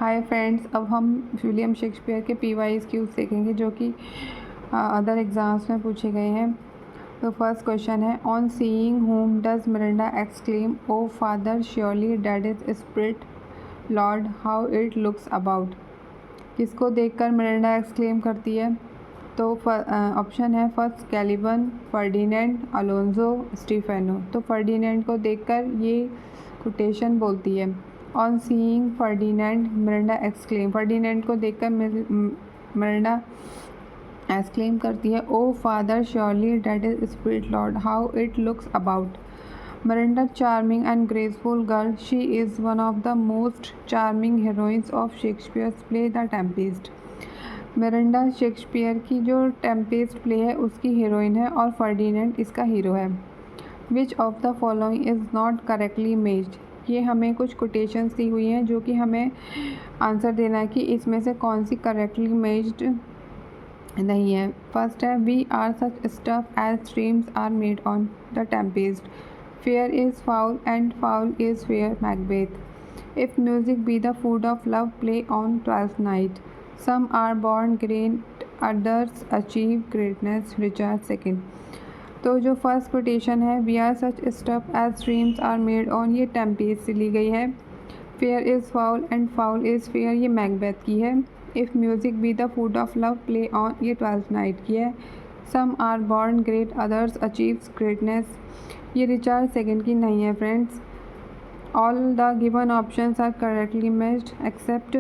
Hi friends, अब हम William Shakespeare के PYQs देखेंगे जो कि अदर एग्ज़ाम्स में पूछे गए हैं। तो फर्स्ट क्वेश्चन है, on seeing whom does Miranda exclaim O father surely dead is spirit lord how it looks about. किसको देखकर मिरांडा एक्सक्लेम करती है? तो ऑप्शन है first Caliban, Ferdinand, Alonso, Stephano. तो फर्डिनेंड को देखकर ये कोटेशन बोलती है, on seeing Ferdinand Miranda exclaim. Ferdinand को देखकर मिरांडा एक्सक्लेम करती है, O father surely dead is spirit lord how it looks about. Miranda charming and graceful girl, she is one of the most charming heroines of Shakespeare's play the Tempest. Miranda Shakespeare की जो Tempest play है उसकी heroine है और Ferdinand इसका hero है। Which of the following is not correctly matched. ये हमें कुछ कोटेशंस दी हुई हैं जो कि हमें आंसर देना है कि इसमें से कौन सी करेक्टली मैच्ड नहीं है। फर्स्ट है, we are such stuff as streams are made on the Tempest. Fair is foul and foul is fair, Macbeth. If music be the food of love, play on Twelfth Night. Some are born great, others achieve greatness, Richard second. तो जो first quotation है, we are such stuff as dreams are made on, ये Tempest से ली गई है। Fair is foul and foul is fair, ये Macbeth की है। If music be the food of love, play on, ये ट्वेल्थ नाइट की है। Some are born great, others achieves greatness, ये रिचर्ड सेकेंड की नहीं है friends. All the given options are correctly matched except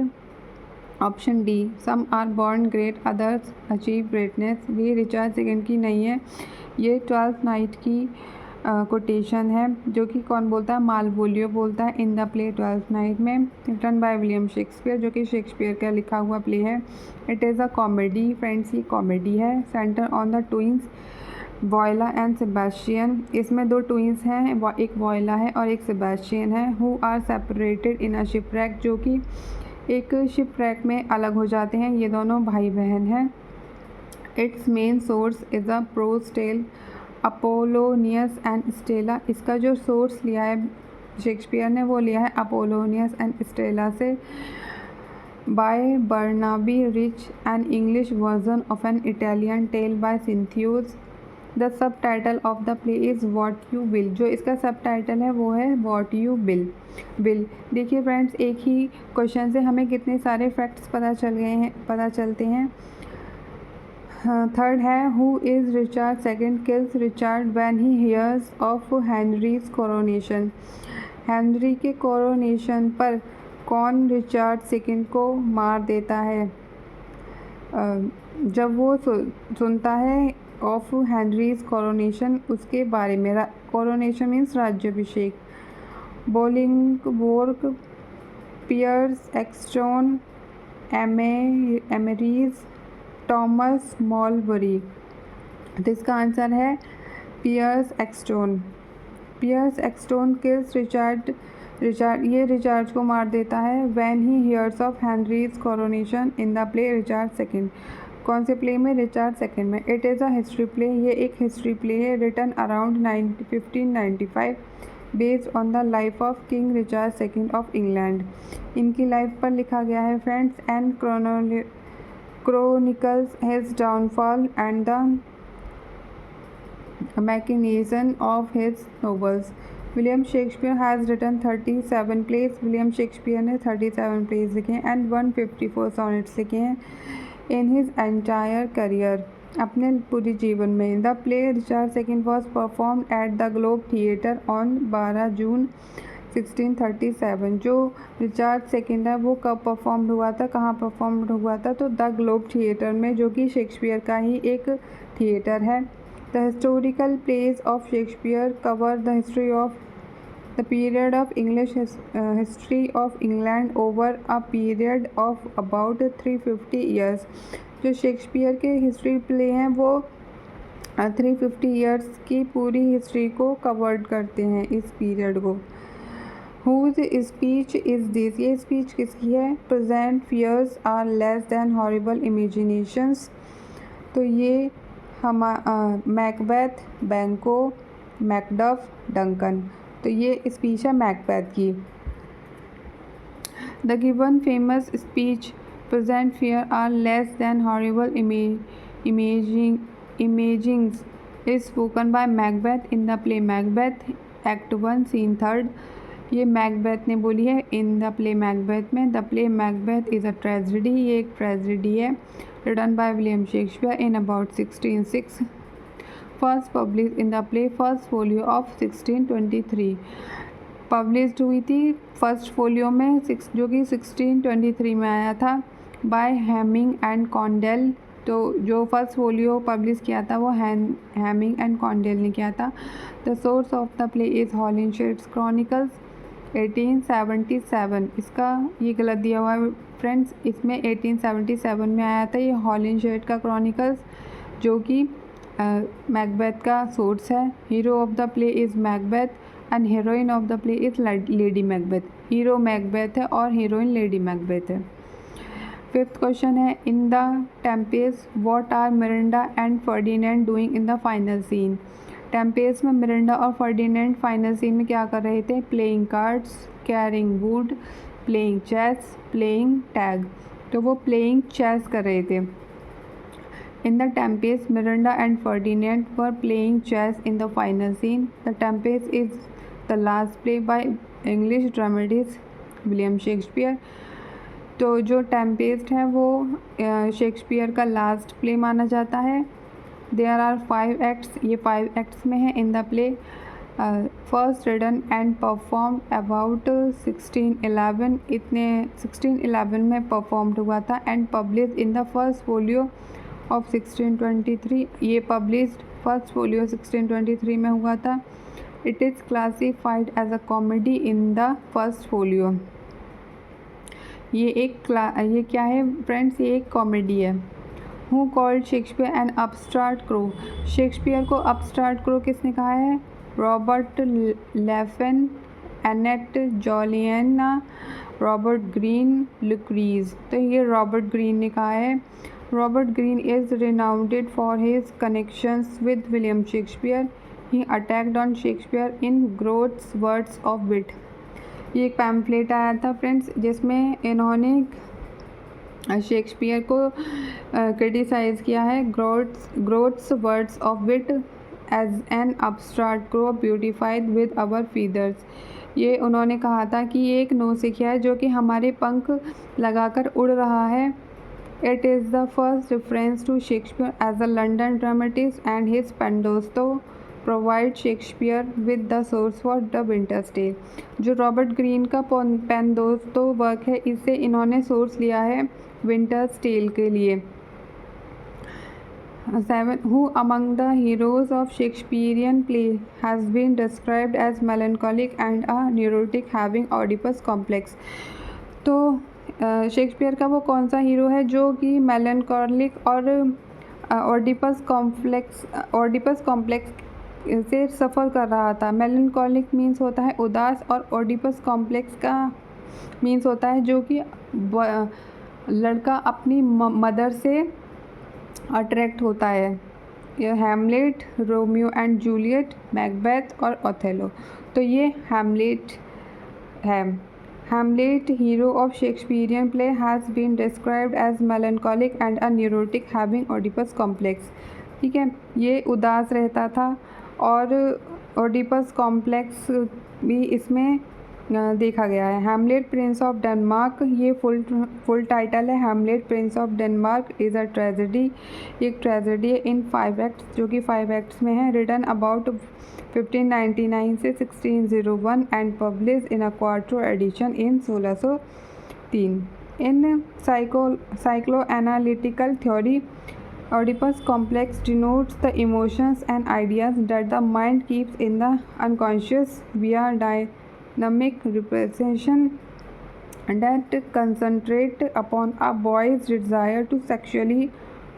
option D, some are born great, others achieve greatness, ये Richard second की नहीं है। ये ट्वेल्थ नाइट की कोटेशन है जो कि कौन बोलता है? मालवोलियो बोलता है in the play twelfth night में, रिटन बाय विलियम शेक्सपियर, जो कि शेक्सपियर का लिखा हुआ प्ले है। It is a comedy friends, ये कॉमेडी है। Centre on the twins voila and Sebastian, इसमें दो ट्विंस हैं, एक वॉयला है और एक सेबेस्टियन है। हु आर सेपरेटेड इन अ शिपरैक, जो कि एक शिपरैक में अलग हो जाते हैं, ये दोनों भाई बहन हैं। It's main source is a prose tale, Apollonius and Stella. इसका जो सोर्स लिया है शेक्सपियर ने वो लिया है अपोलोनियस एंड स्टेला से। By Barnaby Rich, an English version of an Italian tale by Cinthio's. The subtitle of the play is what you will, जो इसका सब टाइटल है वो है वॉट यू विल। देखिए फ्रेंड्स, एक ही question से हमें कितने सारे फैक्ट्स पता चलते हैं। थर्ड है, who is Richard second kills Richard when he hears of Henry's coronation. Henry के कोरोनेशन पर कौन रिचर्ड सेकेंड को मार देता है? जब वो सुनता है ऑफ हेनरीज कोरोनेशन, उसके बारे में। कोरोनेशन मीन्स राज्याभिषेक। Bolingbroke, Piers Exton, Emeries, Thomas Mowbray. तो इसका आंसर है Piers Exton. Piers Exton kills Richard, ये रिचर्ड को मार देता है when he hears of Henry's coronation in the play Richard second. कौन से प्ले में? रिचर्ड सेकेंड में। It is a history play, ये एक हिस्ट्री प्ले है, written around 1595, based on the life of king Richard second of England. इनकी life पर लिखा गया है friends, and chronicles his downfall and the machination of his novels. William Shakespeare has written 37 plays. William Shakespeare ने 37 plays लिखे हैं and 154 sonnets लिखे हैं इन हिज एंटायर करियर, अपने पूरे जीवन में। The play Richard second was perform at the globe theatre on 12 जून 1637। जो रिचर्ड सेकेंड है वो कब परफॉर्म हुआ था, कहाँ परफॉर्म हुआ था? तो द ग्लोब थिएटर में, जो कि शेक्सपियर का ही एक थिएटर है। The historical plays of Shakespeare cover the history of the period of English history of England over a period of about 350 years. जो शेक्सपियर के हिस्ट्री प्ले हैं वो 350 ईयर्स की पूरी हिस्ट्री को कवर्ड करते हैं, इस पीरियड को। Whose speech is this? ये स्पीच किसकी है? Present fears are less than horrible imaginations। तो ये मैकबेथ, बैंको, मैकडफ, डंकन। तो ये स्पीच है मैकबेथ की। The given famous speech present fear are less than horrible imagings is spoken by Macbeth in the play Macbeth Act 1 Scene 3rd. ये Macbeth ने बोली है इन द प्ले मैकबेथ में. The play Macbeth is a tragedy. ये एक tragedy है written by William Shakespeare in about 1606. First publish in the play first folio of 1623. Published हुई थी फर्स्ट फोलियो में जो कि 1623 में आया था बाय हैमिंग एंड कॉन्डेल. तो जो फर्स्ट फोलियो पब्लिश किया था वो हैमिंग एंड कॉन्डेल ने किया था. The source of the play is Holinshed's Chronicles 1877. इसका ये गलत दिया हुआ है फ्रेंड्स, इसमें 1877 में आया था ये हॉलिनशेड का क्रॉनिकल्स जो कि मैकबेथ का सोर्स है. Hero of the play is Macbeth and heroine of the play is lady Macbeth. Hero Macbeth है और हीरोइन लेडी मैकबेथ है. फिफ्थ क्वेश्चन है in the Tempest what are Miranda and Ferdinand doing in the final scene. Tempest में Miranda और Ferdinand final scene में क्या कर रहे थे? Playing cards, carrying wood, playing chess, playing tag. तो वो प्लेइंग चेस कर रहे थे. इन the Tempest Miranda and Ferdinand were playing chess in the final scene. The Tempest is the last play by English dramatist William Shakespeare. तो जो Tempest है वो Shakespeare का लास्ट प्ले माना जाता है. There are 5 acts. ये 5 एक्ट्स में है in the play. First written and perform about 1611. इतने 1611 में परफॉर्म्ड हुआ था and publish in the first folio of 1623. ये पब्लिश्ड फर्स्ट फोलियो 1623 में हुआ था. It is classified as a comedy in the first folio. ये क्या है फ्रेंड्स? ये एक कॉमेडी है. Who called Shakespeare an upstart crow. Shakespeare को अपस्टार्ट क्रो किसने कहा है? Robert Lefan, Annette Juliana, Robert Greene, Lucrece. तो ये रॉबर्ट ग्रीन ने कहा है. Robert Greene is renowned for his connections with William Shakespeare. He attacked on Shakespeare in Groats words of wit. ये एक पैम्फलेट आया था फ्रेंड्स जिसमें इन्होंने शेक्सपियर को क्रिटिसाइज़ किया है. Groats words of wit as an upstart crow beautified with our feathers. ये उन्होंने कहा था कि ये एक नौसिखिया है जो कि हमारे पंख लगाकर उड़ रहा है. It is the first reference to Shakespeare as a London dramatist and his Pandosto provide Shakespeare with the source for the Winter's Tale. जो रॉबर्ट ग्रीन का पेंडोस्तो वर्क है इससे इन्होंने सोर्स लिया है विंटर्स टेल के लिए. 7. Who among the heroes of Shakespearean play has been described as melancholic and a neurotic having Oedipus complex. तो शेक्सपियर का वो कौन सा हीरो है जो कि मेलनकॉलिक और ऑडिपस कॉम्प्लेक्स से सफ़र कर रहा था. मेलनकॉलिक मीन्स होता है उदास और ऑडिपस कॉम्प्लेक्स का मीन्स होता है जो कि लड़का अपनी मदर से अट्रैक्ट होता है. ये Hamlet, Romeo and Juliet, Macbeth और ओथेलो. तो ये हैमलेट है. Hamlet hero of Shakespearean play has been described as melancholic and a neurotic having Oedipus complex. ठीक है, ये उदास रहता था और ओडिपस कॉम्प्लेक्स भी इसमें देखा गया है. हैमलेट प्रिंस ऑफ डेनमार्क, ये फुल टाइटल है. Hamlet Prince of Denmark is a tragedy. एक ट्रेजेडी है इन 5 एक्ट्स जो कि 5 एक्ट्स में है. रिटन अबाउट 1599 से 1601 and publish in a quarto edition in 1603. In psychoanalytical theory Oedipus complex denotes the emotions and ideas that the mind keeps in the unconscious via dynamic representation that concentrate upon a boy's desire to sexually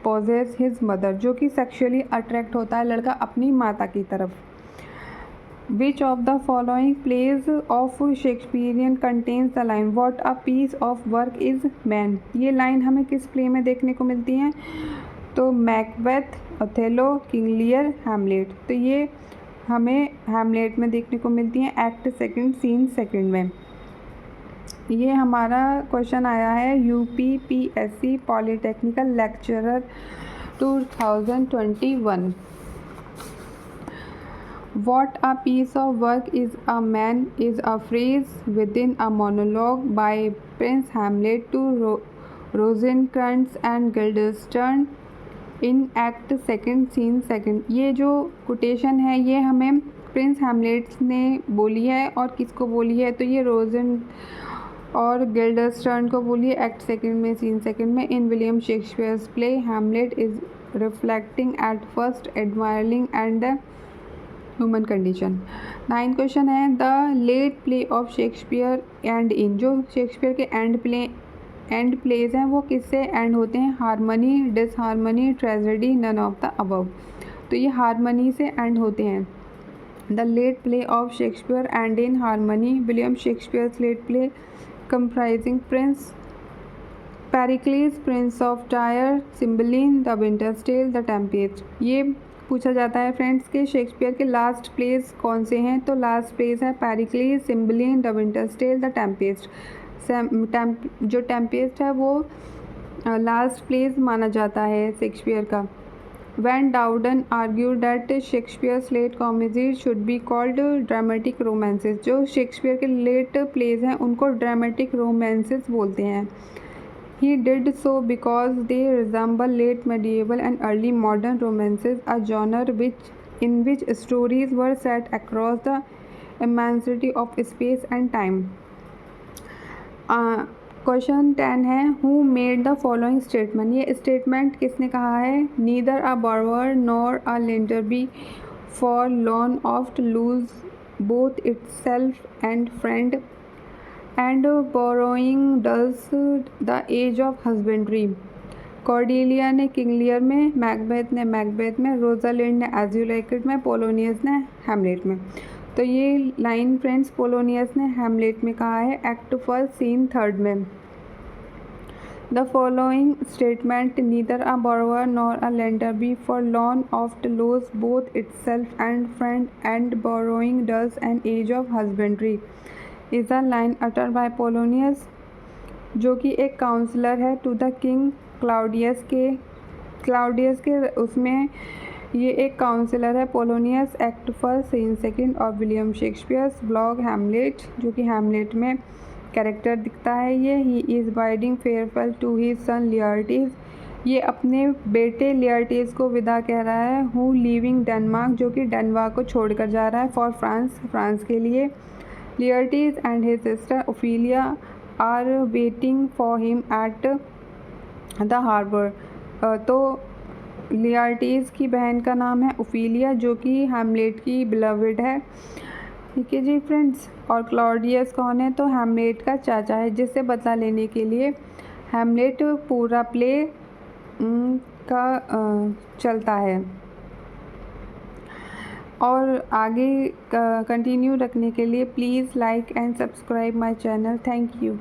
possess his mother. जो कि sexually attract होता है लड़का अपनी माता की तरफ. Which of the following plays of Shakespearean contains the line what a piece of work is man. ये लाइन हमें किस प्ले में देखने को मिलती हैं? तो Macbeth, Othello, King Lear, Hamlet. तो ये हमें हैमलेट में देखने को मिलती हैं एक्ट 2 सीन 2 में. ये हमारा क्वेश्चन आया है UPPSC polytechnical lecturer 2021। What a piece of work is a man is a phrase within a monologue by Prince Hamlet to Rosencrantz and Guildenstern in Act Second Scene Second। ये जो quotation है ये हमें Prince Hamlet ने बोली है, और किसको बोली है तो ये रोजन और गिल्डरस्टर्न को बोली है एक्ट सेकंड में सीन सेकंड में। In William Shakespeare's play Hamlet is reflecting at first admiring and the human condition. 9th question है the late play of Shakespeare and in. जो शेक्सपियर के एंड प्लेज हैं वो किससे एंड होते हैं? Harmony, disharmony, tragedy, none of the above. तो ये हारमनी से एंड होते हैं। The late play of Shakespeare and in harmony. William Shakespeare's late play comprising Prince Pericles, Prince of Tyre, Cymbeline, The Winter's Tale, The Tempest। ये पूछा जाता है friends कि शेक्सपियर के लास्ट प्लेस कौन से हैं, तो लास्ट प्लेस है Pericles, Cymbeline, the Winter's Tale, the Tempest. जो टेम्पेस्ट है वो लास्ट प्लेस माना जाता है शेक्सपियर का। Van Dowden argued that Shakespeare's late comedies should be called dramatic romances। जो शेक्सपियर के लेट प्लेज हैं उनको ड्रामेटिक रोमांसेस बोलते हैं। He did so because they resemble late medieval and early modern romances, a genre in which stories were set across the immensity of space and time। Question 10 है who made the following statement. ये statement किसने कहा है? Neither a borrower nor a lender be forlorn of to lose both itself and friend, and borrowing does the age of husbandry। Cordelia ने King Lear में, Macbeth ने Macbeth में, Rosalind ने as you like it में, Polonius ने Hamlet में। तो ये लाइन फ्रेंड्स पोलोनियस ने हैमलेट में कहा है एक्ट फर्स्ट सीन थर्ड में। The following statement neither a borrower nor a lender be forlorn of to lose both itself and friend, and borrowing does an age of husbandry is a line uttered by Polonius, जो कि एक counsellor है to the king Claudius के उसमें ये एक counsellor है Polonius. Act first scene second और विलियम शेक्सपियर्स ब्लॉग हैमलेट, जो कि हैमलेट में कैरेक्टर दिखता है ये। He is bidding farewell to his son Laertes. ये अपने बेटे लियर्टीज को विदा कह रहा है। हु लीविंग डेनमार्क, जो कि डेनमार्क को छोड़कर जा रहा है। फॉर फ्रांस के लिए। Laertes and his sister Ophelia are waiting for him at the harbour. तो लियर्टीज की बहन का नाम है ओफिलिया, जो कि हैमलेट की बिलवेड है। ठीक है जी फ्रेंड्स। और क्लॉडियस कौन है? तो हैमलेट का चाचा है, जिससे बदला लेने के लिए हैमलेट पूरा प्ले का चलता है। और आगे कंटिन्यू रखने के लिए please like and subscribe my channel. Thank you.